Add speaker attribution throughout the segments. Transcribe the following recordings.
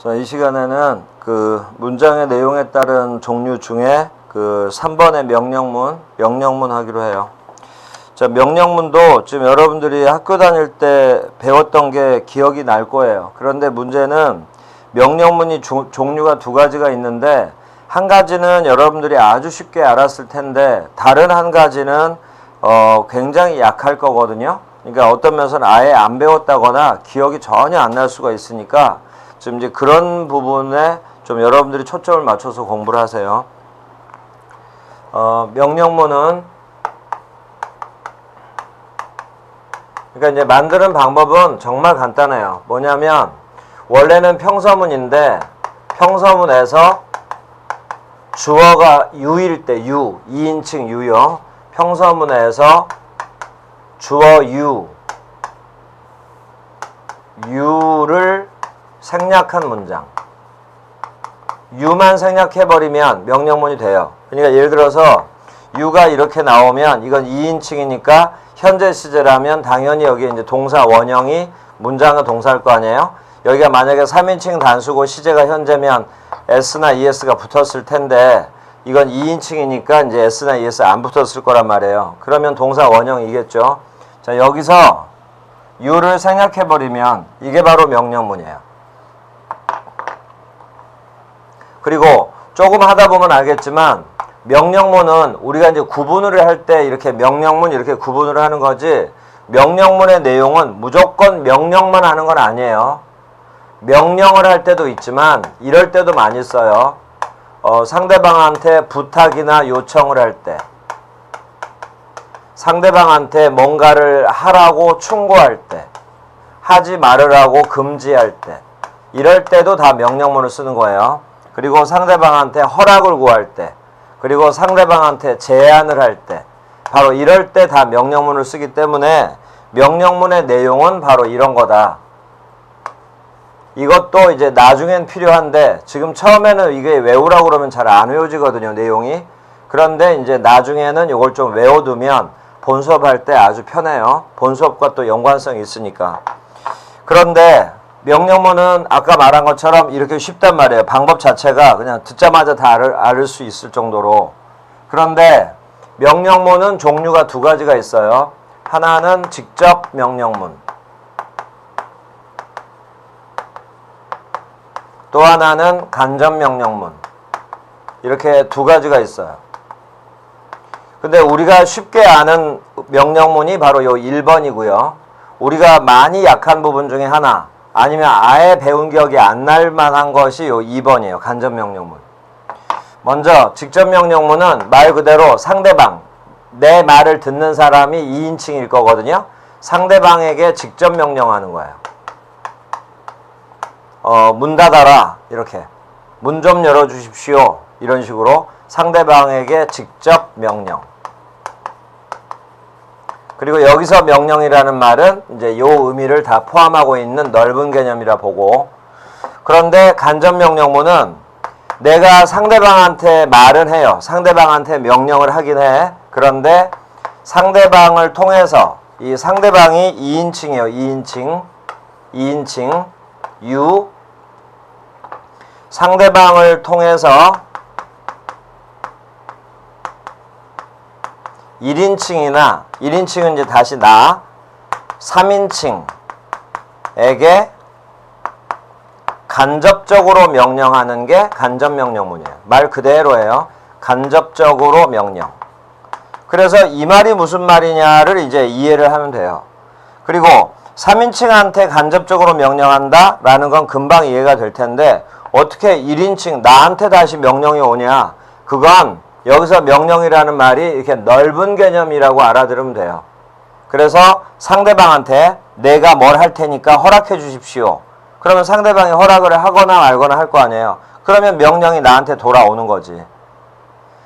Speaker 1: 자, 이 시간에는 그 문장의 내용에 따른 종류 중에 그 3번의 명령문 하기로 해요. 자, 명령문도 지금 여러분들이 학교 다닐 때 배웠던 게 기억이 날 거예요. 그런데 문제는 명령문이 종류가 두 가지가 있는데, 한 가지는 여러분들이 아주 쉽게 알았을 텐데 다른 한 가지는 굉장히 약할 거거든요. 그러니까 어떤 면에서는 아예 안 배웠다거나 기억이 전혀 안 날 수가 있으니까 지금 이제 그런 부분에 좀 여러분들이 초점을 맞춰서 공부를 하세요. 명령문은 그러니까 이제 만드는 방법은 정말 간단해요. 뭐냐면 원래는 평서문인데 평서문에서 주어가 유일 때 유, 2인칭 유요. 평서문에서 주어 유를 생략한 문장. 유만 생략해버리면 명령문이 돼요. 그러니까 예를 들어서 유가 이렇게 나오면 이건 2인칭이니까 현재 시제라면 당연히 여기에 이제 동사 원형이 문장의 동사일 거 아니에요? 여기가 만약에 3인칭 단수고 시제가 현재면 s나 es가 붙었을 텐데 이건 2인칭이니까 이제 s나 es 안 붙었을 거란 말이에요. 그러면 동사 원형이겠죠. 자, 여기서 유를 생략해버리면 이게 바로 명령문이에요. 그리고 조금 하다 보면 알겠지만 명령문은 우리가 이제 구분을 할 때 이렇게 명령문 이렇게 구분을 하는 거지, 명령문의 내용은 무조건 명령만 하는 건 아니에요. 명령을 할 때도 있지만 이럴 때도 많이 써요. 상대방한테 부탁이나 요청을 할 때, 상대방한테 뭔가를 하라고 충고할 때, 하지 말으라고 금지할 때, 이럴 때도 다 명령문을 쓰는 거예요. 그리고 상대방한테 허락을 구할 때, 그리고 상대방한테 제안을 할 때, 바로 이럴 때 다 명령문을 쓰기 때문에 명령문의 내용은 바로 이런 거다. 이것도 이제 나중엔 필요한데 지금 처음에는 이게 외우라고 그러면 잘 안 외워지거든요, 내용이. 그런데 이제 나중에는 이걸 좀 외워두면 본 수업할 때 아주 편해요. 본 수업과 또 연관성이 있으니까. 그런데 명령문은 아까 말한 것처럼 이렇게 쉽단 말이에요. 방법 자체가 그냥 듣자마자 다 알을 수 있을 정도로. 그런데 명령문은 종류가 두 가지가 있어요. 하나는 직접 명령문, 또 하나는 간접 명령문. 이렇게 두 가지가 있어요. 근데 우리가 쉽게 아는 명령문이 바로 요 1번이고요. 우리가 많이 약한 부분 중에 하나, 아니면 아예 배운 기억이 안 날 만한 것이 요 2번이에요. 간접 명령문. 먼저 직접 명령문은 말 그대로 상대방, 내 말을 듣는 사람이 2인칭일 거거든요. 상대방에게 직접 명령하는 거예요. 문 닫아라, 이렇게. 문 좀 열어주십시오, 이런 식으로 상대방에게 직접 명령. 그리고 여기서 명령이라는 말은 이제 요 의미를 다 포함하고 있는 넓은 개념이라 보고, 그런데 간접 명령문은 내가 상대방한테 말은 해요. 상대방한테 명령을 하긴 해. 그런데 상대방을 통해서, 이 상대방이 2인칭이에요. 2인칭 유, 상대방을 통해서 1인칭이나 1인칭은 이제 다시 나 3인칭에게 간접적으로 명령하는 게 간접 명령문이에요. 말 그대로예요. 간접적으로 명령. 그래서 이 말이 무슨 말이냐를 이제 이해를 하면 돼요. 그리고 3인칭한테 간접적으로 명령한다 라는 건 금방 이해가 될 텐데, 어떻게 1인칭 나한테 다시 명령이 오냐, 그건 여기서 명령이라는 말이 이렇게 넓은 개념이라고 알아들으면 돼요. 그래서 상대방한테 내가 뭘 할 테니까 허락해 주십시오. 그러면 상대방이 허락을 하거나 말거나 할 거 아니에요. 그러면 명령이 나한테 돌아오는 거지.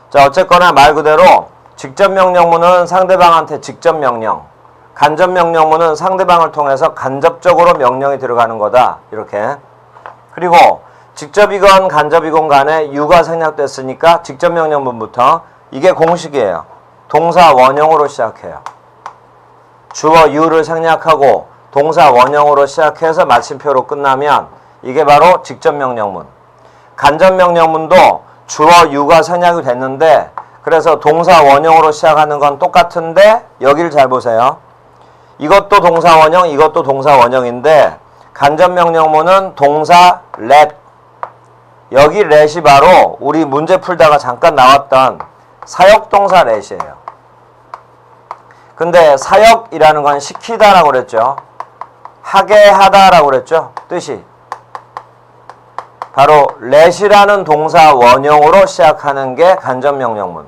Speaker 1: 자, 어쨌거나 말 그대로 직접 명령문은 상대방한테 직접 명령, 간접 명령문은 상대방을 통해서 간접적으로 명령이 들어가는 거다, 이렇게. 그리고 직접이건 간접이건 간에 유가 생략됐으니까 직접 명령문부터, 이게 공식이에요. 동사 원형으로 시작해요. 주어 유를 생략하고 동사 원형으로 시작해서 마침표로 끝나면 이게 바로 직접명령문. 간접명령문도 주어 유가 생략이 됐는데 그래서 동사 원형으로 시작하는 건 똑같은데 여기를 잘 보세요. 이것도 동사 원형, 이것도 동사 원형인데 간접명령문은 동사 let. 여기 let이 바로 우리 문제 풀다가 잠깐 나왔던 사역동사 let이에요. 근데 사역이라는 건 시키다라고 그랬죠. 하게 하다라고 그랬죠. 뜻이. 바로 let이라는 동사 원형으로 시작하는 게 간접명령문.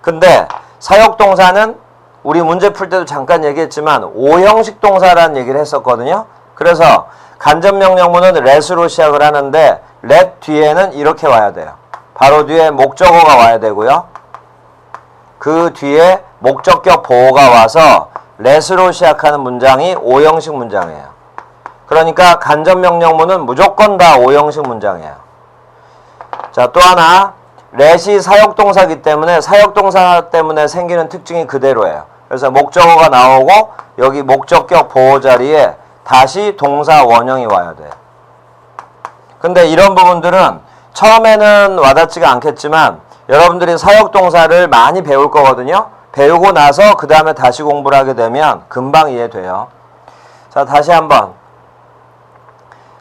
Speaker 1: 근데 사역동사는 우리 문제 풀 때도 잠깐 얘기했지만 오형식 동사라는 얘기를 했었거든요. 그래서 간접명령문은 let으로 시작을 하는데 let 뒤에는 이렇게 와야 돼요. 바로 뒤에 목적어가 와야 되고요. 그 뒤에 목적격 보호가 와서 let으로 시작하는 문장이 오형식 문장이에요. 그러니까 간접명령문은 무조건 다 오형식 문장이에요. 자, 또 하나 let이 사역동사이기 때문에 사역동사 때문에 생기는 특징이 그대로예요. 그래서 목적어가 나오고 여기 목적격 보호 자리에 다시 동사 원형이 와야 돼요. 근데 이런 부분들은 처음에는 와닿지가 않겠지만 여러분들이 사역동사를 많이 배울 거거든요. 배우고 나서 그 다음에 다시 공부를 하게 되면 금방 이해돼요. 자, 다시 한번.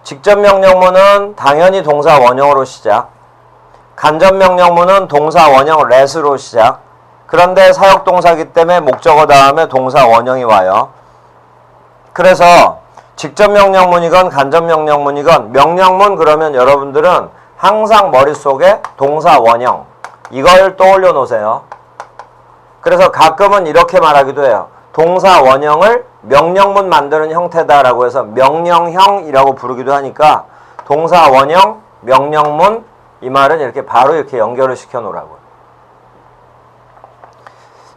Speaker 1: 직접명령문은 당연히 동사 원형으로 시작. 간접명령문은 동사 원형 let으로 시작. 그런데 사역동사이기 때문에 목적어 다음에 동사 원형이 와요. 그래서 직접명령문이건 간접명령문이건 명령문 그러면 여러분들은 항상 머릿속에 동사 원형 이걸 떠올려 놓으세요. 그래서 가끔은 이렇게 말하기도 해요. 동사 원형을 명령문 만드는 형태다라고 해서 명령형이라고 부르기도 하니까 동사 원형, 명령문 이 말은 이렇게 바로 이렇게 연결을 시켜 놓으라고요.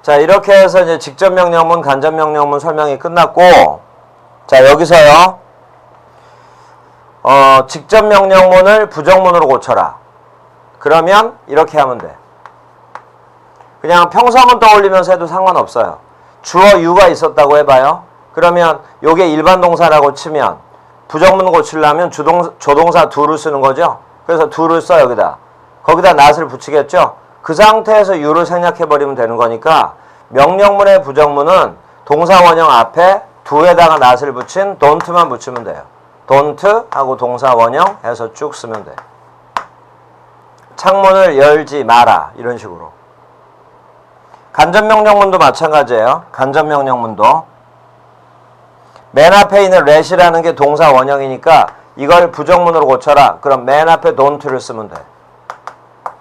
Speaker 1: 자, 이렇게 해서 이제 직접명령문, 간접명령문 설명이 끝났고 자, 여기서요. 직접명령문을 부정문으로 고쳐라. 그러면 이렇게 하면 돼. 그냥 평서문 떠올리면서 해도 상관없어요. 주어 유가 있었다고 해봐요. 그러면 요게 일반 동사라고 치면 부정문 고치려면 조동사 do를 쓰는 거죠. 그래서 do를 써 여기다. 거기다 not을 붙이겠죠. 그 상태에서 you를 생략해버리면 되는 거니까 명령문의 부정문은 동사 원형 앞에 do에다가 not을 붙인 don't만 붙이면 돼요. don't 하고 동사 원형 해서 쭉 쓰면 돼요. 창문을 열지 마라 이런 식으로. 간접명령문도 마찬가지예요. 간접명령문도 맨 앞에 있는 let이라는 게 동사 원형이니까 이걸 부정문으로 고쳐라. 그럼 맨 앞에 don't를 쓰면 돼.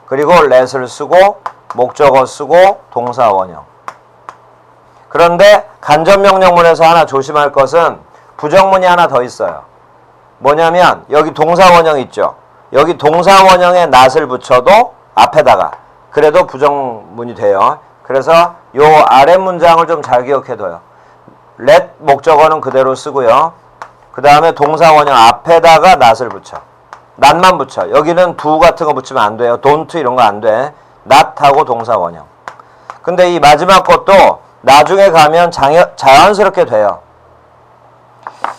Speaker 1: 그리고 let을 쓰고 목적어 쓰고 동사 원형. 그런데 간접명령문에서 하나 조심할 것은 부정문이 하나 더 있어요. 뭐냐면 여기 동사 원형 있죠. 여기 동사 원형에 not을 붙여도 앞에다가 그래도 부정문이 돼요. 그래서 요 아래 문장을 좀 잘 기억해둬요. let 목적어는 그대로 쓰고요. 그 다음에 동사 원형 앞에다가 not을 붙여. not만 붙여. 여기는 do 같은 거 붙이면 안 돼요. don't 이런 거 안 돼. not하고 동사 원형. 근데 이 마지막 것도 나중에 가면 자연스럽게 돼요.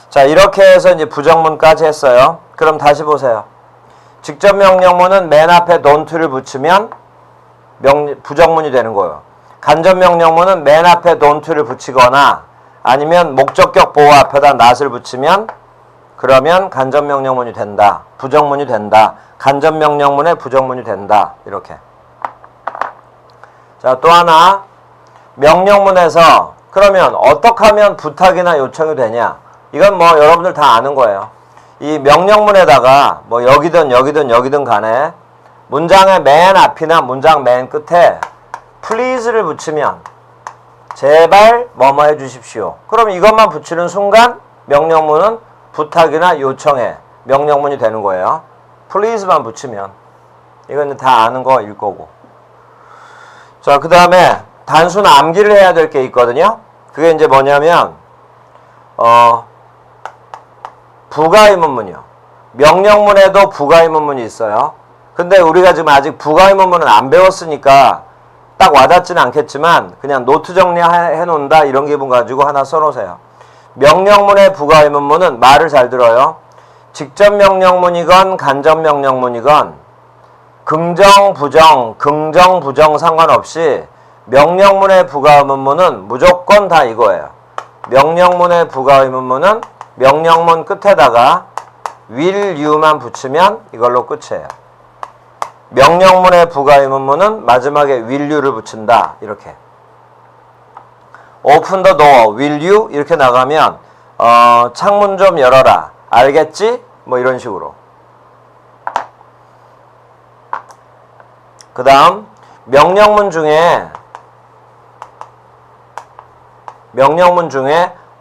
Speaker 1: 자, 이렇게 해서 이제 부정문까지 했어요. 그럼 다시 보세요. 직접명령문은 맨 앞에 don't를 붙이면 부정문이 되는 거예요. 간접명령문은 맨 앞에 don't를 붙이거나 아니면 목적격 보호 앞에다 not을 붙이면 그러면 간접명령문이 된다. 부정문이 된다. 간접명령문의 부정문이 된다. 이렇게. 자, 또 하나. 명령문에서 그러면 어떻게 하면 부탁이나 요청이 되냐? 이건 뭐 여러분들 다 아는 거예요. 이 명령문에다가 뭐 여기든 간에 문장의 맨 앞이나 문장 맨 끝에 please를 붙이면 제발 뭐뭐 해주십시오. 그럼 이것만 붙이는 순간 명령문은 부탁이나 요청의 명령문이 되는 거예요. please만 붙이면 이건 다 아는 거일 거고. 자, 그 다음에 단순 암기를 해야 될 게 있거든요. 그게 이제 뭐냐면 부가의문문이요. 명령문에도 부가의문문이 있어요. 근데 우리가 지금 아직 부가의문문은 안 배웠으니까 딱 와닿지는 않겠지만 그냥 노트 정리해 놓는다 이런 기분 가지고 하나 써놓으세요. 명령문의 부가의문문은 말을 잘 들어요. 직접 명령문이건 간접 명령문이건 긍정, 부정 상관없이 명령문의 부가 의문문은 무조건 다 이거예요. 명령문의 부가 의문문은 명령문 끝에다가 will, you만 붙이면 이걸로 끝이에요. 명령문의 부가 의문문은 마지막에 will you를 붙인다. 이렇게. open the door, will you? 이렇게 나가면 창문 좀 열어라. 알겠지? 뭐 이런 식으로. 그 다음 명령문 중에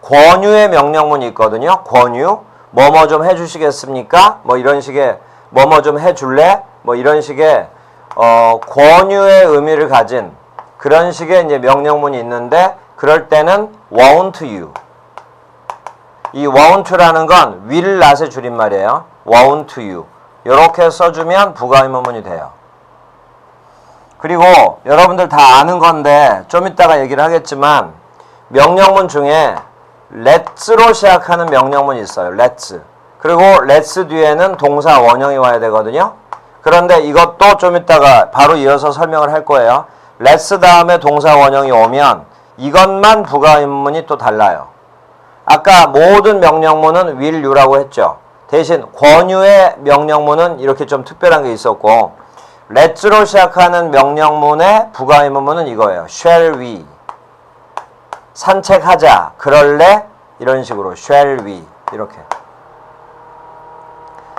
Speaker 1: 권유의 명령문이 있거든요. 권유. 뭐뭐 좀 해주시겠습니까? 뭐 이런 식의 뭐뭐 좀 해줄래? 뭐 이런 식의 권유의 의미를 가진 그런 식의 이제 명령문이 있는데 그럴 때는 won't you. 이 won't라는 건 will not의 줄임말이에요. won't you. 이렇게 써주면 부가 의문문이 돼요. 그리고 여러분들 다 아는 건데 좀 이따가 얘기를 하겠지만 명령문 중에 let's로 시작하는 명령문이 있어요. let's. 그리고 let's 뒤에는 동사 원형이 와야 되거든요. 그런데 이것도 좀 이따가 바로 이어서 설명을 할 거예요. let's 다음에 동사 원형이 오면 이것만 부가 의문문이 또 달라요. 아까 모든 명령문은 will you라고 했죠. 대신 권유의 명령문은 이렇게 좀 특별한 게 있었고 let's로 시작하는 명령문의 부가 의문문은 이거예요. shall we. 산책하자. 그럴래? 이런 식으로 shall we. 이렇게.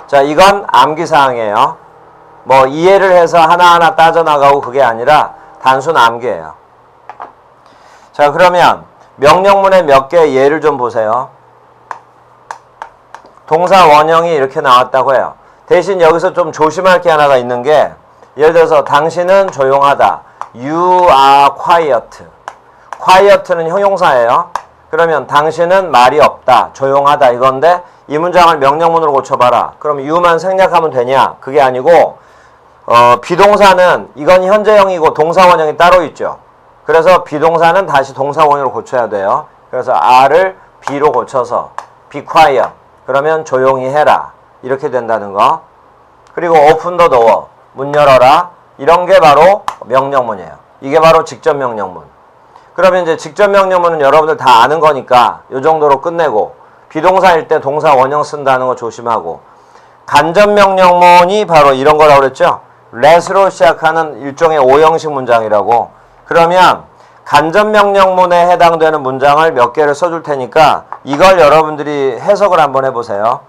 Speaker 1: 자, 이건 암기사항이에요. 뭐 이해를 해서 하나하나 따져나가고 그게 아니라 단순 암기예요. 자, 그러면 명령문의 몇 개의 예를 좀 보세요. 동사 원형이 이렇게 나왔다고 해요. 대신 여기서 좀 조심할 게 하나가 있는 게 예를 들어서 당신은 조용하다. You are quiet. quiet는 형용사예요. 그러면 당신은 말이 없다. 조용하다 이건데 이 문장을 명령문으로 고쳐봐라. 그럼 you만 생략하면 되냐? 그게 아니고 비동사는 이건 현재형이고 동사 원형이 따로 있죠. 그래서 비동사는 다시 동사 원형으로 고쳐야 돼요. 그래서 R을 B로 고쳐서 be quiet. 그러면 조용히 해라. 이렇게 된다는 거. 그리고 open the door. 문 열어라. 이런 게 바로 명령문이에요. 이게 바로 직접 명령문. 그러면 이제 직접 명령문은 여러분들 다 아는 거니까 이 정도로 끝내고 비동사일 때 동사 원형 쓴다는 거 조심하고 간접 명령문이 바로 이런 거라고 그랬죠. let으로 시작하는 일종의 오형식 문장이라고. 그러면 간접 명령문에 해당되는 문장을 몇 개를 써줄 테니까 이걸 여러분들이 해석을 한번 해보세요.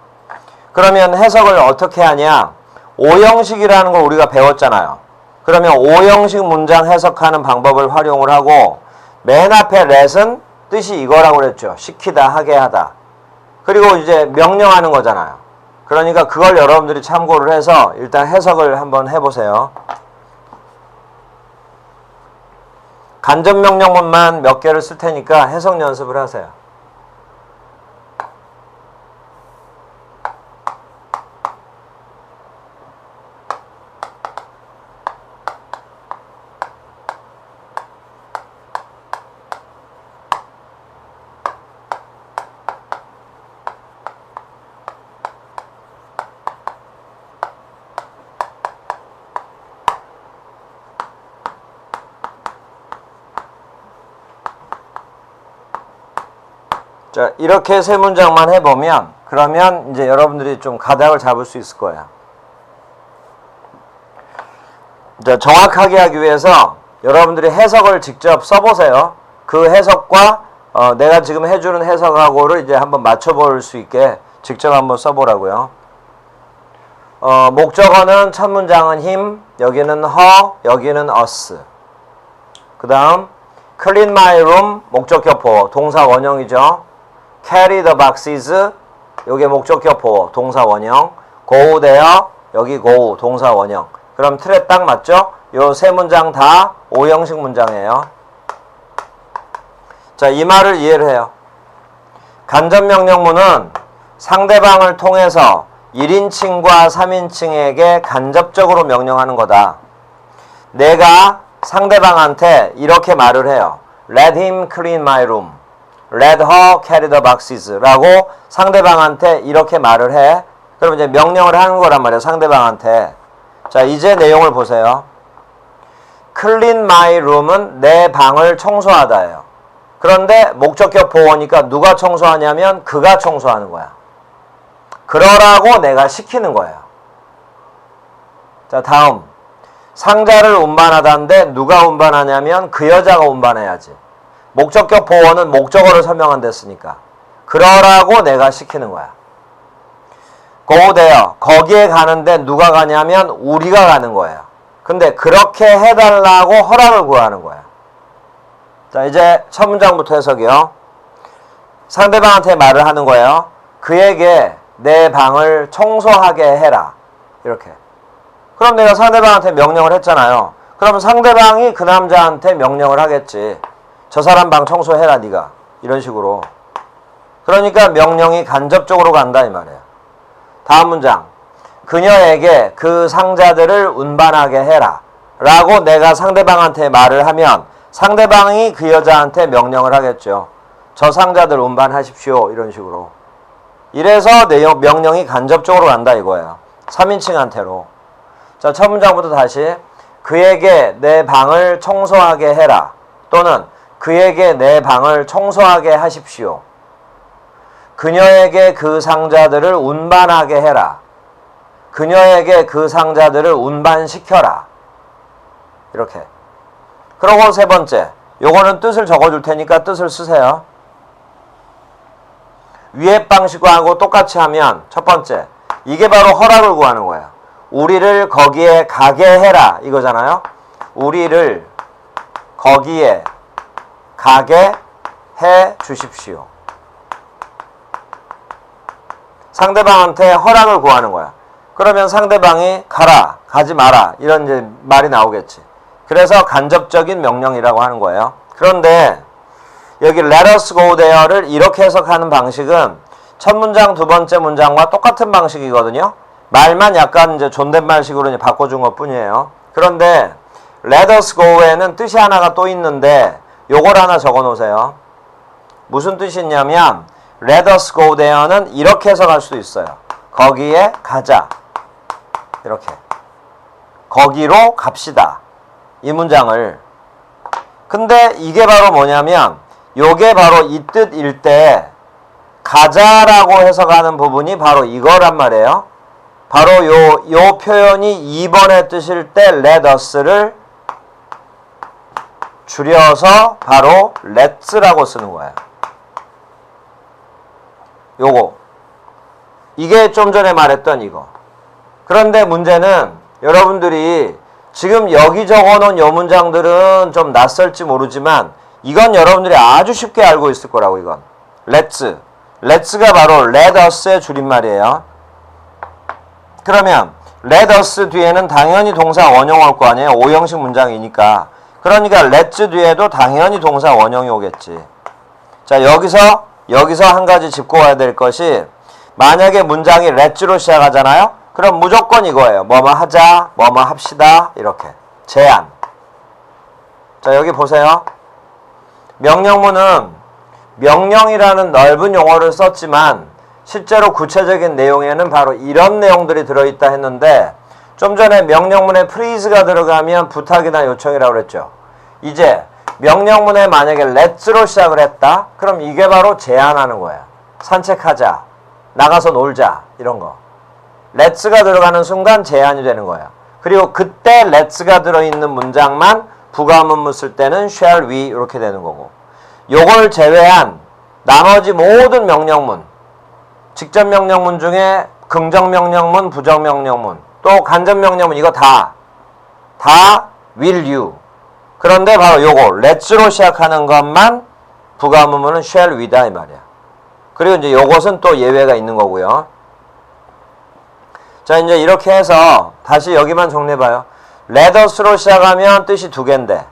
Speaker 1: 그러면 해석을 어떻게 하냐? 오형식이라는 걸 우리가 배웠잖아요. 그러면 오형식 문장 해석하는 방법을 활용을 하고 맨 앞에 let은 뜻이 이거라고 그랬죠. 시키다, 하게 하다. 그리고 이제 명령하는 거잖아요. 그러니까 그걸 여러분들이 참고를 해서 일단 해석을 한번 해보세요. 간접 명령문만 몇 개를 쓸 테니까 해석 연습을 하세요. 자, 이렇게 세 문장만 해보면 그러면 이제 여러분들이 좀 가닥을 잡을 수 있을 거예요. 자, 정확하게 하기 위해서 여러분들이 해석을 직접 써보세요. 그 해석과 내가 지금 해주는 해석하고를 이제 한번 맞춰볼 수 있게 직접 한번 써보라고요. 목적어는 첫 문장은 him, 여기는 her, 여기는 us. 그 다음 clean my room, 목적격 보호, 동사 원형이죠. carry the boxes, 요게 목적격 보호, 동사 원형. go there, 여기 go, 동사 원형. 그럼 틀에 딱 맞죠? 요 세 문장 다 오형식 문장이에요. 자, 이 말을 이해를 해요. 간접 명령문은 상대방을 통해서 1인칭과 3인칭에게 간접적으로 명령하는 거다. 내가 상대방한테 이렇게 말을 해요. Let him clean my room. Let her carry the boxes 라고 상대방한테 이렇게 말을 해. 그럼 이제 명령을 하는 거란 말이에요. 상대방한테. 자, 이제 내용을 보세요. clean my room은 내 방을 청소하다예요. 그런데 목적격 보어니까 누가 청소하냐면 그가 청소하는 거야. 그러라고 내가 시키는 거예요. 자, 다음. 상자를 운반하다인데 누가 운반하냐면 그 여자가 운반해야지. 목적격 보어는 목적어를 설명한 됐으니까. 그러라고 내가 시키는 거야. go there. 거기에 가는데 누가 가냐면 우리가 가는 거예요. 근데 그렇게 해달라고 허락을 구하는 거야. 자, 이제 첫 문장부터 해석이요. 상대방한테 말을 하는 거예요. 그에게 내 방을 청소하게 해라. 이렇게. 그럼 내가 상대방한테 명령을 했잖아요. 그럼 상대방이 그 남자한테 명령을 하겠지. 저 사람 방 청소해라 네가. 이런 식으로. 그러니까 명령이 간접적으로 간다 이 말이에요. 다음 문장. 그녀에게 그 상자들을 운반하게 해라. 라고 내가 상대방한테 말을 하면 상대방이 그 여자한테 명령을 하겠죠. 저 상자들 운반하십시오. 이런 식으로. 이래서 명령이 간접적으로 간다 이거예요. 3인칭한테로. 자, 첫 문장부터 다시. 그에게 내 방을 청소하게 해라. 또는 그에게 내 방을 청소하게 하십시오. 그녀에게 그 상자들을 운반하게 해라. 그녀에게 그 상자들을 운반시켜라. 이렇게. 그리고 세 번째. 요거는 뜻을 적어줄 테니까 뜻을 쓰세요. 위의 방식하고 똑같이 하면 첫 번째. 이게 바로 허락을 구하는 거야. 우리를 거기에 가게 해라. 이거잖아요. 우리를 거기에 가게 해 주십시오. 상대방한테 허락을 구하는 거야. 그러면 상대방이 가라, 가지 마라 이런 이제 말이 나오겠지. 그래서 간접적인 명령이라고 하는 거예요. 그런데 여기 let us go there를 이렇게 해석하는 방식은 첫 문장, 두 번째 문장과 똑같은 방식이거든요. 말만 약간 이제 존댓말식으로 이제 바꿔준 것 뿐이에요. 그런데 let us go에는 뜻이 하나가 또 있는데 요걸 하나 적어 놓으세요. 무슨 뜻이 있냐면 let us go there는 이렇게 해석할 수도 있어요. 거기에 가자. 이렇게. 거기로 갑시다. 이 문장을. 근데 이게 바로 뭐냐면 요게 바로 이 뜻일 때 가자라고 해석하는 부분이 바로 이거란 말이에요. 바로 요 표현이 2번의 뜻일 때 let us를 줄여서 바로 let's라고 쓰는 거예요. 요거. 이게 좀 전에 말했던 이거. 그런데 문제는 여러분들이 지금 여기 적어놓은 요 문장들은 좀 낯설지 모르지만 이건 여러분들이 아주 쉽게 알고 있을 거라고 이건. let's. let's가 바로 let us의 줄임말이에요. 그러면 let us 뒤에는 당연히 동사 원형 올 거 아니에요. 5형식 문장이니까. 그러니까 let's 뒤에도 당연히 동사 원형이 오겠지. 자, 여기서 한 가지 짚고 와야 될 것이 만약에 문장이 let's로 시작하잖아요. 그럼 무조건 이거예요. 뭐뭐 하자, 뭐뭐 합시다 이렇게. 제안. 자, 여기 보세요. 명령문은 명령이라는 넓은 용어를 썼지만 실제로 구체적인 내용에는 바로 이런 내용들이 들어있다 했는데 좀 전에 명령문에 please가 들어가면 부탁이나 요청이라고 그랬죠. 이제 명령문에 만약에 let's로 시작을 했다? 그럼 이게 바로 제안하는 거예요. 산책하자, 나가서 놀자 이런 거. let's가 들어가는 순간 제안이 되는 거예요. 그리고 그때 let's가 들어있는 문장만 부가문문 쓸 때는 shall we 이렇게 되는 거고. 요걸 제외한 나머지 모든 명령문, 직접 명령문 중에 긍정 명령문, 부정 명령문, 또 간접 명령문 이거 다 will you. 그런데 바로 요거 let's로 시작하는 것만 부가문문은 shall we다 이 말이야. 그리고 이제 요것은 또 예외가 있는 거고요. 자, 이제 이렇게 해서 다시 여기만 정리해봐요. let us로 시작하면 뜻이 두 개인데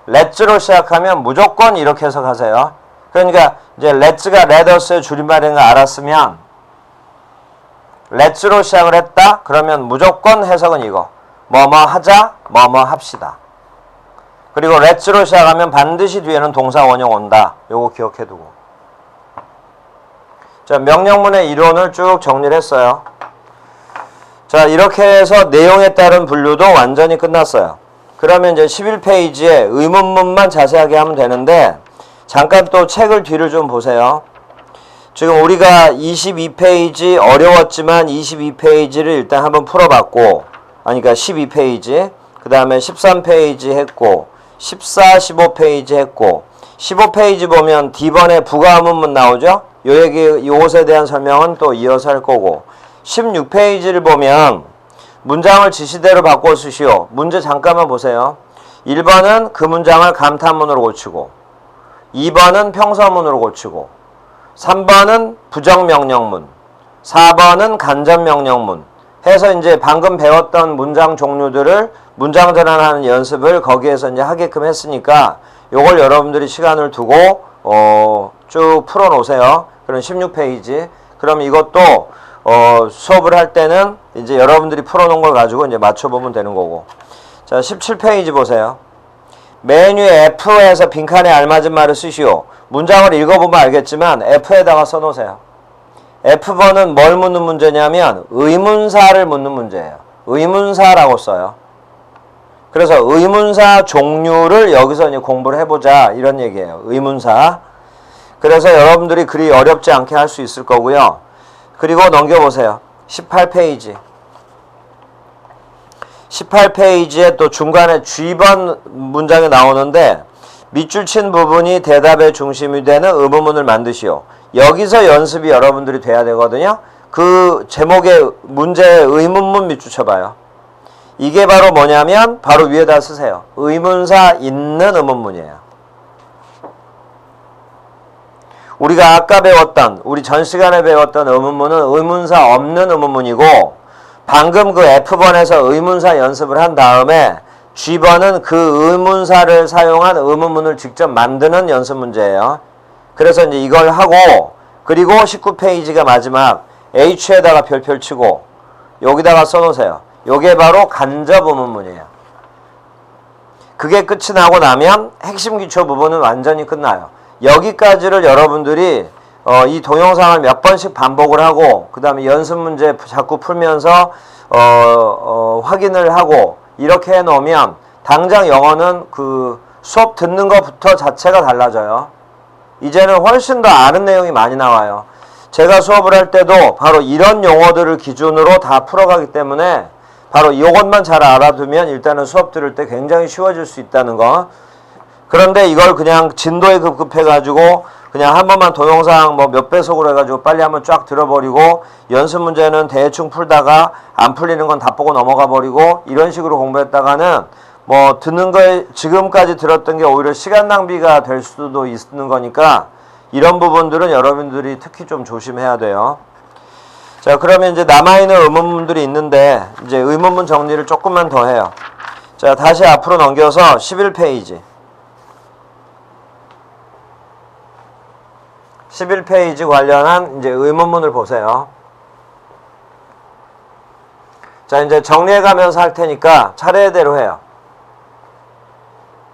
Speaker 1: let's로 시작하면 무조건 이렇게 해석하세요. 그러니까 이제 let's가 let us의 줄임말인 거 알았으면 let's로 시작을 했다? 그러면 무조건 해석은 이거. 뭐뭐 하자, 뭐뭐 합시다. 그리고 let's로 시작하면 반드시 뒤에는 동사 원형 온다. 요거 기억해두고. 자, 명령문의 이론을 쭉 정리를 했어요. 자, 이렇게 해서 내용에 따른 분류도 완전히 끝났어요. 그러면 이제 11페이지에 의문문만 자세하게 하면 되는데, 잠깐 또 책을 뒤를 좀 보세요. 지금 우리가 22페이지 어려웠지만 22페이지를 일단 한번 풀어봤고, 그러니까 12페이지, 그 다음에 13페이지 했고, 14, 15페이지 했고, 15페이지 보면 D번에 부가 의문문 나오죠? 요 얘기, 요것에 대한 설명은 또 이어서 할 거고, 16페이지를 보면 문장을 지시대로 바꿔 쓰시오. 문제 잠깐만 보세요. 1번은 그 문장을 감탄문으로 고치고, 2번은 평서문으로 고치고, 3번은 부정명령문, 4번은 간접명령문 해서 이제 방금 배웠던 문장 종류들을 문장 전환하는 연습을 거기에서 이제 하게끔 했으니까 요걸 여러분들이 시간을 두고 쭉 풀어 놓으세요. 그럼 16페이지. 그럼 이것도 수업을 할 때는 이제 여러분들이 풀어 놓은 걸 가지고 이제 맞춰 보면 되는 거고. 자, 17페이지 보세요. 맨 위에 F에서 빈칸에 알맞은 말을 쓰시오. 문장을 읽어보면 알겠지만 F에다가 써놓으세요. F번은 뭘 묻는 문제냐면 의문사를 묻는 문제예요. 의문사라고 써요. 그래서 의문사 종류를 여기서 이제 공부를 해보자 이런 얘기예요. 의문사. 그래서 여러분들이 그리 어렵지 않게 할 수 있을 거고요. 그리고 넘겨보세요. 18페이지. 18페이지에 또 중간에 G번 문장이 나오는데 밑줄 친 부분이 대답의 중심이 되는 의문문을 만드시오. 여기서 연습이 여러분들이 돼야 되거든요. 그 제목의 문제의 의문문 밑줄 쳐봐요. 이게 바로 뭐냐면 바로 위에다 쓰세요. 의문사 있는 의문문이에요. 우리가 아까 배웠던, 우리 전 시간에 배웠던 의문문은 의문사 없는 의문문이고, 방금 그 F번에서 의문사 연습을 한 다음에 G번은 그 의문사를 사용한 의문문을 직접 만드는 연습 문제예요. 그래서 이제 이걸 하고, 그리고 19페이지가 마지막 H에다가 별표 치고 여기다가 써놓으세요. 요게 바로 간접 의문문이에요. 그게 끝이 나고 나면 핵심 기초 부분은 완전히 끝나요. 여기까지를 여러분들이 이 동영상을 몇 번씩 반복을 하고 그 다음에 연습 문제 자꾸 풀면서 확인을 하고 이렇게 해놓으면 당장 영어는 그 수업 듣는 것부터 자체가 달라져요. 이제는 훨씬 더 아는 내용이 많이 나와요. 제가 수업을 할 때도 바로 이런 용어들을 기준으로 다 풀어가기 때문에 바로 이것만 잘 알아두면 일단은 수업 들을 때 굉장히 쉬워질 수 있다는 거. 그런데 이걸 그냥 진도에 급급해가지고 그냥 한 번만 동영상 뭐 몇 배속으로 해가지고 빨리 한번 쫙 들어버리고 연습 문제는 대충 풀다가 안 풀리는 건 다 보고 넘어가 버리고 이런 식으로 공부했다가는 뭐 듣는 거에 지금까지 들었던 게 오히려 시간 낭비가 될 수도 있는 거니까 이런 부분들은 여러분들이 특히 좀 조심해야 돼요. 자, 그러면 이제 남아있는 의문문들이 있는데 이제 의문문 정리를 조금만 더 해요. 자, 다시 앞으로 넘겨서 11페이지. 11페이지 관련한 이제 의문문을 보세요. 자, 이제 정리해가면서 할 테니까 차례대로 해요.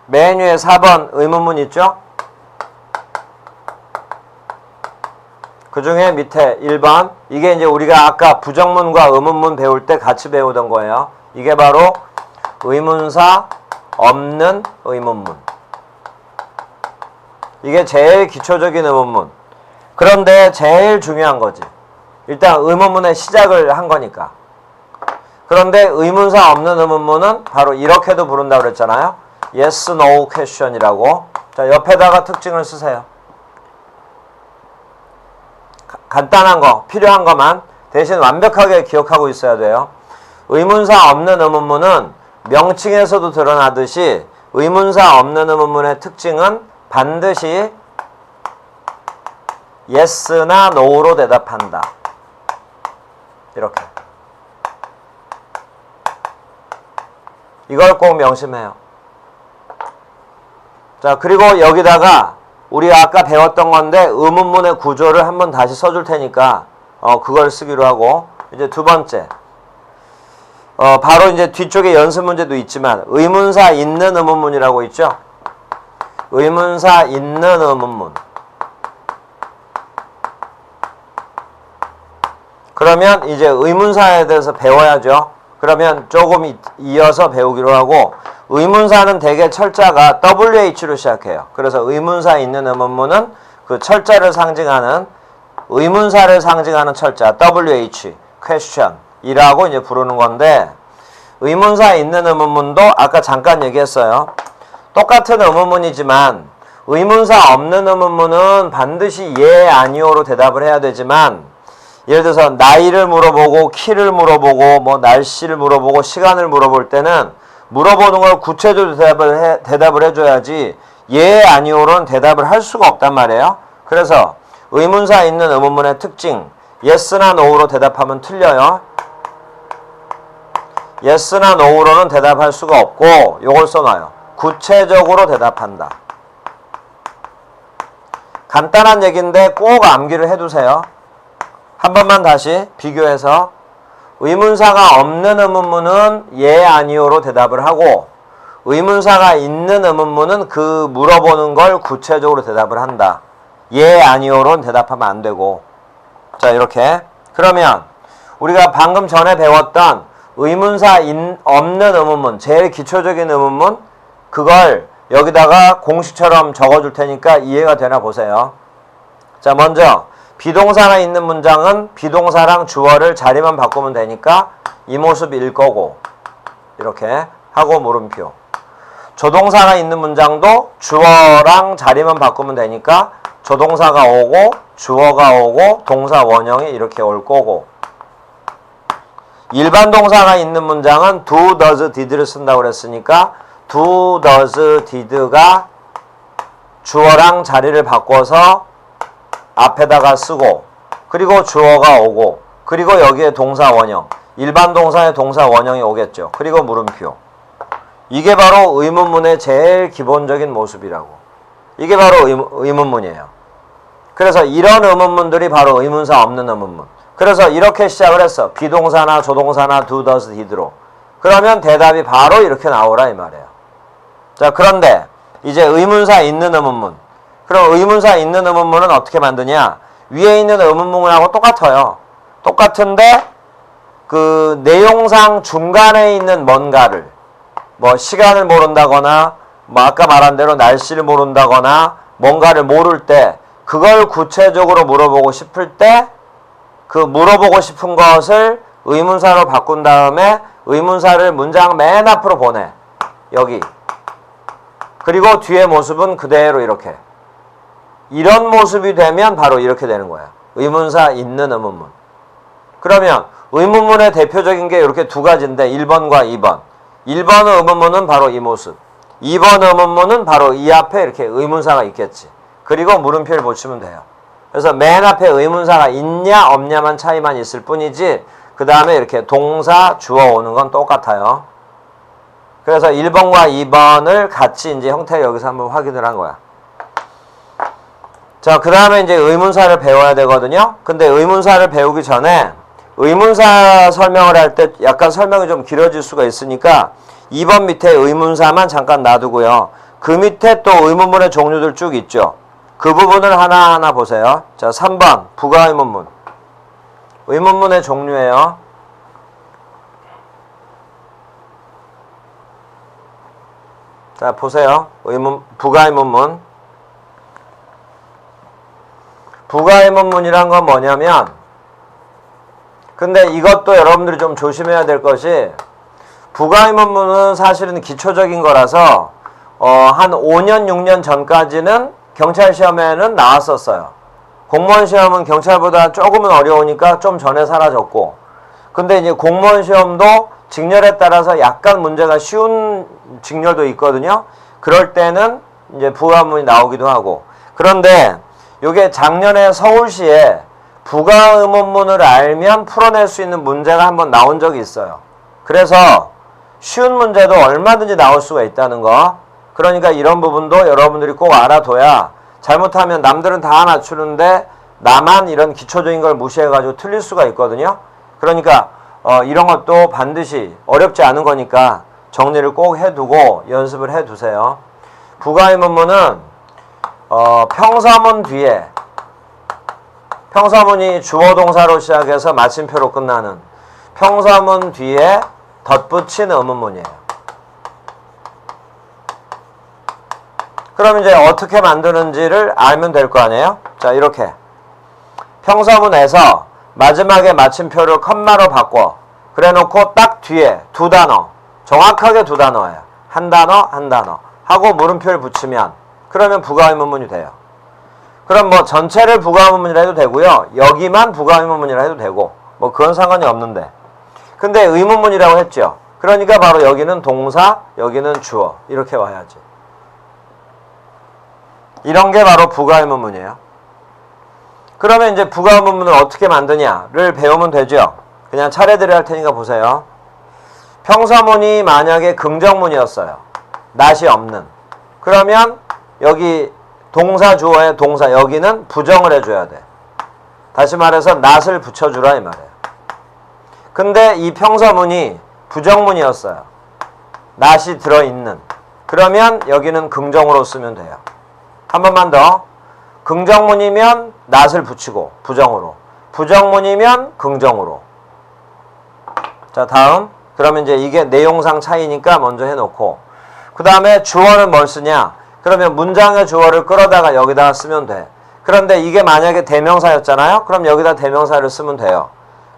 Speaker 1: 맨 위에 4번 의문문 있죠? 그 중에 밑에 1번. 이게 이제 우리가 아까 부정문과 의문문 배울 때 같이 배우던 거예요. 이게 바로 의문사 없는 의문문. 이게 제일 기초적인 의문문. 그런데 제일 중요한 거지. 일단 의문문의 시작을 한 거니까. 그런데 의문사 없는 의문문은 바로 이렇게도 부른다고 그랬잖아요. Yes, No question이라고. 자, 옆에다가 특징을 쓰세요. 간단한 거, 필요한 것만 대신 완벽하게 기억하고 있어야 돼요. 의문사 없는 의문문은 명칭에서도 드러나듯이 의문사 없는 의문문의 특징은 반드시 yes나 no로 대답한다. 이렇게. 이걸 꼭 명심해요. 자, 그리고 여기다가 우리가 아까 배웠던 건데 의문문의 구조를 한번 다시 써줄 테니까 그걸 쓰기로 하고 이제 두 번째 바로 이제 뒤쪽에 연습 문제도 있지만 의문사 있는 의문문이라고 있죠. 의문사 있는 의문문. 그러면 이제 의문사에 대해서 배워야죠. 그러면 조금 이어서 배우기로 하고, 의문사는 대개 철자가 WH로 시작해요. 그래서 의문사 있는 의문문은 그 철자를 상징하는, 의문사를 상징하는 철자 WH, question 이라고 이제 부르는 건데, 의문사 있는 의문문도 아까 잠깐 얘기했어요. 똑같은 의문문이지만 의문사 없는 의문문은 반드시 예, 아니오로 대답을 해야 되지만, 예를 들어서 나이를 물어보고 키를 물어보고 뭐 날씨를 물어보고 시간을 물어볼 때는 물어보는 걸 구체적으로 대답을 해줘야지 예, 아니오로는 대답을 할 수가 없단 말이에요. 그래서 의문사 있는 의문문의 특징, yes나 no로 대답하면 틀려요. yes나 no로는 대답할 수가 없고, 요걸 써놔요. 구체적으로 대답한다. 간단한 얘기인데 꼭 암기를 해두세요. 한 번만 다시 비교해서, 의문사가 없는 의문문은 예, 아니오로 대답을 하고, 의문사가 있는 의문문은 그 물어보는 걸 구체적으로 대답을 한다. 예, 아니오로는 대답하면 안 되고. 자, 이렇게. 그러면 우리가 방금 전에 배웠던 의문사 없는 의문문, 제일 기초적인 의문문, 그걸 여기다가 공식처럼 적어줄 테니까 이해가 되나 보세요. 자, 먼저 비동사가 있는 문장은 비동사랑 주어를 자리만 바꾸면 되니까 이 모습일 거고, 이렇게 하고 물음표. 조동사가 있는 문장도 주어랑 자리만 바꾸면 되니까 조동사가 오고 주어가 오고 동사 원형이 이렇게 올 거고, 일반 동사가 있는 문장은 do, does, did를 쓴다고 그랬으니까 do, does, did가 주어랑 자리를 바꿔서 앞에다가 쓰고, 그리고 주어가 오고, 그리고 여기에 동사 원형, 일반 동사의 동사 원형이 오겠죠. 그리고 물음표. 이게 바로 의문문의 제일 기본적인 모습이라고. 이게 바로 의문문이에요. 그래서 이런 의문문들이 바로 의문사 없는 의문문. 그래서 이렇게 시작을 했어. 비동사나 조동사나 do, does, did로. 그러면 대답이 바로 이렇게 나오라 이 말이에요. 자, 그런데 이제 의문사 있는 의문문. 그럼 의문사 있는 의문문은 어떻게 만드냐? 위에 있는 의문문하고 똑같아요. 똑같은데 그 내용상 중간에 있는 뭔가를, 뭐 시간을 모른다거나 뭐 아까 말한 대로 날씨를 모른다거나 뭔가를 모를 때 그걸 구체적으로 물어보고 싶을 때 그 물어보고 싶은 것을 의문사로 바꾼 다음에 의문사를 문장 맨 앞으로 보내. 여기. 그리고 뒤에 모습은 그대로 이렇게. 이런 모습이 되면 바로 이렇게 되는 거야. 의문사 있는 의문문. 그러면 의문문의 대표적인 게 이렇게 두 가지인데 1번과 2번. 1번 의문문은 바로 이 모습. 2번 의문문은 바로 이 앞에 이렇게 의문사가 있겠지. 그리고 물음표를 붙이면 돼요. 그래서 맨 앞에 의문사가 있냐 없냐만 차이만 있을 뿐이지 그 다음에 이렇게 동사 주어 오는 건 똑같아요. 그래서 1번과 2번을 같이 이제 형태를 여기서 한번 확인을 한 거야. 자, 그 다음에 이제 의문사를 배워야 되거든요. 근데 의문사를 배우기 전에 의문사 설명을 할 때 약간 설명이 좀 길어질 수가 있으니까 2번 밑에 의문사만 잠깐 놔두고요. 그 밑에 또 의문문의 종류들 쭉 있죠. 그 부분을 하나하나 보세요. 자, 3번 부가의문문. 의문문의 종류예요. 자, 보세요. 부가의문문. 부가의문문이란 건 뭐냐면, 근데 이것도 여러분들이 좀 조심해야 될 것이, 부가의문문은 사실은 기초적인 거라서 한 5년 6년 전까지는 경찰 시험에는 나왔었어요. 공무원 시험은 경찰보다 조금은 어려우니까 좀 전에 사라졌고, 근데 이제 공무원 시험도 직렬에 따라서 약간 문제가 쉬운 직렬도 있거든요. 그럴 때는 이제 부가의문문이 나오기도 하고. 그런데 이게 작년에 서울시에 부가의문문을 알면 풀어낼 수 있는 문제가 한번 나온 적이 있어요. 그래서 쉬운 문제도 얼마든지 나올 수가 있다는 거. 그러니까 이런 부분도 여러분들이 꼭 알아둬야, 잘못하면 남들은 다 맞추는데 나만 이런 기초적인 걸 무시해가지고 틀릴 수가 있거든요. 그러니까 이런 것도 반드시 어렵지 않은 거니까 정리를 꼭 해두고 연습을 해두세요. 부가의문문은 평서문 뒤에 평서문이 주어 동사로 시작해서 마침표로 끝나는 평서문 뒤에 덧붙인 의문문이에요. 그럼 이제 어떻게 만드는지를 알면 될 거 아니에요? 자, 이렇게 평서문에서 마지막에 마침표를 컴마로 바꿔 그래 놓고 딱 뒤에 두 단어, 정확하게 두 단어예요. 한 단어 하고 물음표를 붙이면 그러면 부가의문문이 돼요. 그럼 뭐 전체를 부가의문문이라 해도 되고요. 여기만 부가의문문이라 해도 되고 뭐 그건 상관이 없는데, 근데 의문문이라고 했죠. 그러니까 바로 여기는 동사, 여기는 주어 이렇게 와야지. 이런 게 바로 부가의문문이에요. 그러면 이제 부가의문문을 어떻게 만드냐를 배우면 되죠. 그냥 차례대로 할 테니까 보세요. 평서문이 만약에 긍정문이었어요. 낫이 없는. 그러면 여기 동사 주어에 동사, 여기는 부정을 해줘야 돼. 다시 말해서 낫을 붙여주라 이 말이에요. 근데 이 평서문이 부정문이었어요. 낫이 들어있는. 그러면 여기는 긍정으로 쓰면 돼요. 한 번만 더. 긍정문이면 낫을 붙이고 부정으로, 부정문이면 긍정으로. 자, 다음. 그러면 이제 이게 내용상 차이니까 먼저 해놓고, 그 다음에 주어는 뭘 쓰냐? 그러면 문장의 주어를 끌어다가 여기다가 쓰면 돼. 그런데 이게 만약에 대명사였잖아요? 그럼 여기다 대명사를 쓰면 돼요.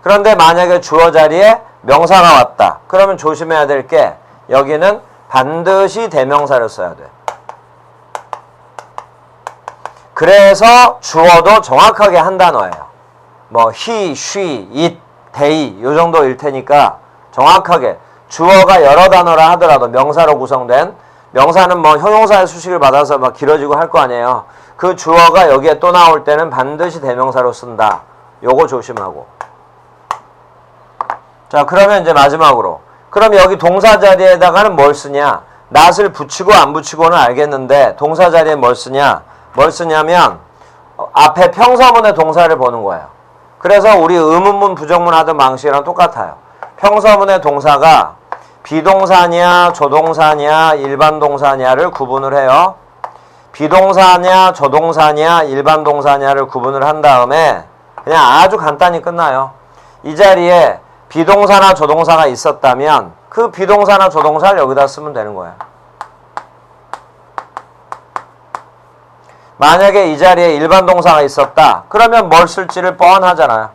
Speaker 1: 그런데 만약에 주어 자리에 명사가 왔다. 그러면 조심해야 될 게 여기는 반드시 대명사를 써야 돼. 그래서 주어도 정확하게 한 단어예요. 뭐 he, she, it, they 요 정도일 테니까 정확하게 주어가 여러 단어라 하더라도 명사로 구성된, 명사는 뭐 형용사의 수식을 받아서 막 길어지고 할 거 아니에요. 그 주어가 여기에 또 나올 때는 반드시 대명사로 쓴다. 요거 조심하고. 자, 그러면 이제 마지막으로, 그럼 여기 동사 자리에다가는 뭘 쓰냐? 낫을 붙이고 안 붙이고는 알겠는데 동사 자리에 뭘 쓰냐? 뭘 쓰냐면 앞에 평서문의 동사를 보는 거예요. 그래서 우리 의문문 부정문 하던 방식이랑 똑같아요. 평서문의 동사가 비동사냐 조동사냐 일반 동사냐를 구분을 해요. 비동사냐 조동사냐 일반 동사냐를 구분을 한 다음에 그냥 아주 간단히 끝나요. 이 자리에 비동사나 조동사가 있었다면 그 비동사나 조동사를 여기다 쓰면 되는 거예요. 만약에 이 자리에 일반 동사가 있었다. 그러면 뭘 쓸지를 뻔하잖아요.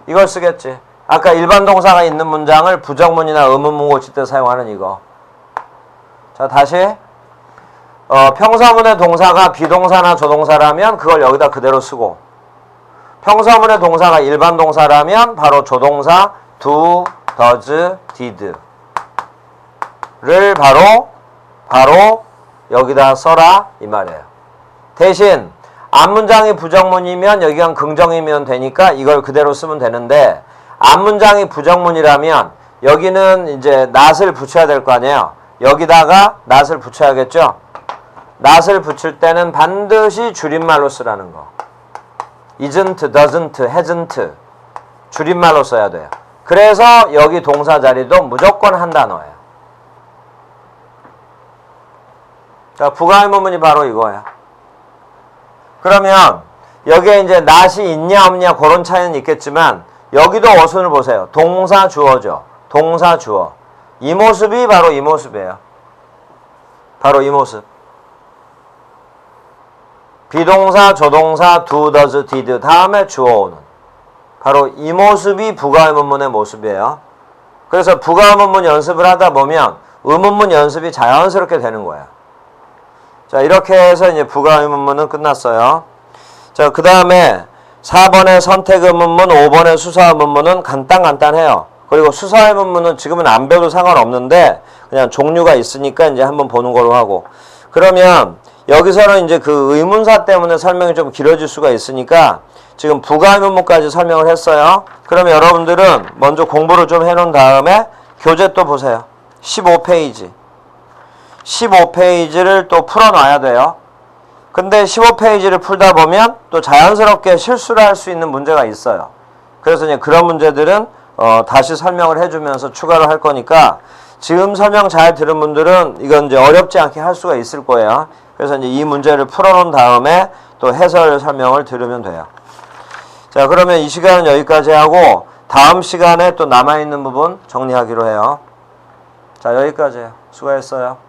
Speaker 1: 이걸 쓰겠지. 아까 일반 동사가 있는 문장을 부정문이나 의문문 고칠 때 사용하는 이거. 자, 다시. 평서문의 동사가 비동사나 조동사라면 그걸 여기다 그대로 쓰고, 평서문의 동사가 일반 동사라면 바로 조동사 do, does, did 를 바로 여기다 써라 이 말이에요. 대신 앞문장이 부정문이면 여기가 긍정이면 되니까 이걸 그대로 쓰면 되는데, 앞문장이 부정문이라면 여기는 이제 낫을 붙여야 될 거 아니에요. 여기다가 낫을 붙여야겠죠. 낫을 붙일 때는 반드시 줄임말로 쓰라는 거. isn't, doesn't, hasn't 줄임말로 써야 돼요. 그래서 여기 동사 자리도 무조건 한 단어예요. 자, 부가의문문이 바로 이거예요. 그러면 여기에 이제 낫이 있냐 없냐 그런 차이는 있겠지만 여기도 어순을 보세요. 동사 주어죠. 동사 주어. 이 모습이 바로 이 모습이에요. 바로 이 모습. 비동사, 조동사, do, does, did 다음에 주어 오는 바로 이 모습이 부가의문문의 모습이에요. 그래서 부가의문문 연습을 하다 보면 의문문 연습이 자연스럽게 되는 거예요. 자, 이렇게 해서 이제 부가의문문은 끝났어요. 자, 그 다음에 4번의 선택의문문, 5번의 수사의문문은 간단해요. 그리고 수사의문문은 지금은 안 배워도 상관없는데 그냥 종류가 있으니까 이제 한번 보는 걸로 하고, 그러면 여기서는 이제 그 의문사 때문에 설명이 좀 길어질 수가 있으니까 지금 부가의문문까지 설명을 했어요. 그러면 여러분들은 먼저 공부를 좀 해놓은 다음에 교재 또 보세요. 15페이지. 15페이지를 또 풀어놔야 돼요. 근데 15페이지를 풀다 보면 또 자연스럽게 실수를 할 수 있는 문제가 있어요. 그래서 이제 그런 문제들은 다시 설명을 해주면서 추가를 할 거니까 지금 설명 잘 들은 분들은 이건 이제 어렵지 않게 할 수가 있을 거예요. 그래서 이제 이 문제를 풀어놓은 다음에 또 해설 설명을 들으면 돼요. 자, 그러면 이 시간은 여기까지 하고 다음 시간에 또 남아있는 부분 정리하기로 해요. 자, 여기까지예요. 수고했어요.